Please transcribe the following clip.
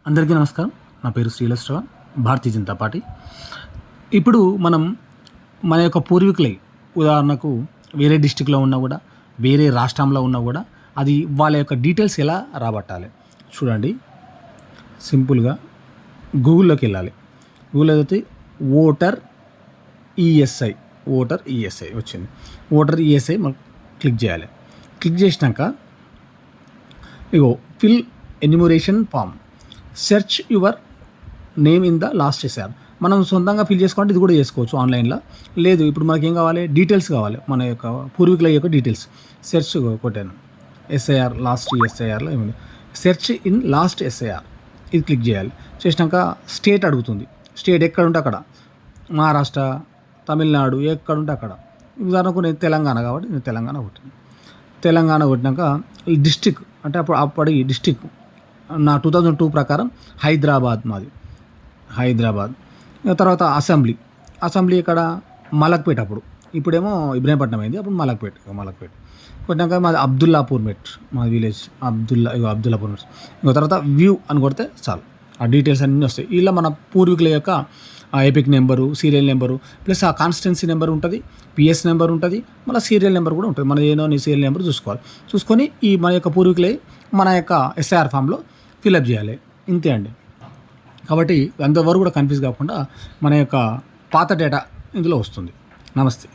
అందరికీ నమస్కారం. నా పేరు శ్రీలశ్రవ, భారతీయ జనతా పార్టీ. ఇప్పుడు మనం మన యొక్క పూర్వీకులై, ఉదాహరణకు వేరే డిస్టిక్లో ఉన్నా కూడా, వేరే రాష్ట్రంలో ఉన్నా కూడా, అది వాళ్ళ యొక్క డీటెయిల్స్ ఎలా రాబట్టాలి చూడండి. సింపుల్గా గూగుల్లోకి వెళ్ళాలి. గూగుల్లో అయితే ఓటర్ ఈఎస్ఐ వచ్చింది. ఓటర్ ఈఎస్ఐ మనం క్లిక్ చేయాలి. క్లిక్ చేసినాక ఇగో fill enumeration form, search your name in the last SIR. మనం సొంతంగా ఫిల్ చేసుకోవాలంటే ఇది కూడా చేసుకోవచ్చు ఆన్లైన్లో. లేదు, ఇప్పుడు మనకి ఏం కావాలి, డీటెయిల్స్ కావాలి, మన యొక్క పూర్వీకుల యొక్క డీటెయిల్స్. సెర్చ్ కొట్టాను, ఎస్ఐఆర్ లాస్ట్ ఎస్ఐఆర్లో ఏముంది, సెర్చ్ ఇన్ లాస్ట్ ఎస్ఐఆర్, ఇది క్లిక్ చేయాలి. చేసినాక స్టేట్ అడుగుతుంది. స్టేట్ ఎక్కడ ఉంటే అక్కడ, మహారాష్ట్ర, తమిళనాడు, ఎక్కడ ఉంటే అక్కడ. ఉదాహరణకు నేను తెలంగాణ కాబట్టి నేను తెలంగాణ కొట్టినాక డిస్టిక్ అంటే అప్పటి డిస్టిక్ నా 2002 ప్రకారం హైదరాబాద్ మాది. తర్వాత అసెంబ్లీ ఇక్కడ మలక్పేట. ఇప్పుడేమో ఇబ్రహీంపట్నం అయింది, అప్పుడు మలక్పేట కొట్టినాక మాది అబ్దుల్లాపూర్ మెట్, మా విలేజ్ అబ్దుల్లాపూర్ మెట్. తర్వాత వ్యూ అని కొడితే చాలు, ఆ డీటెయిల్స్ అన్నీ వస్తాయి. ఇలా మన పూర్వీకుల యొక్క epic number, serial number, plus ఆ కాన్స్టిట్యున్సీ నెంబర్ ఉంటుంది, పిఎస్ నెంబర్ ఉంటుంది, మళ్ళీ సీరియల్ నెంబర్ కూడా ఉంటుంది. మన ఏదో సీరియల్ నెంబర్ చూసుకొని ఈ మన యొక్క పూర్వీకులే మన యొక్క ఎస్ఐఆర్ ఫామ్లో ఫిల్అప్ చేయాలి. ఇంతే అండి. కాబట్టి అంతవరకు కూడా కన్ఫ్యూజ్ కాకుండా మన యొక్క పాత డేటా ఇందులో వస్తుంది. నమస్తే.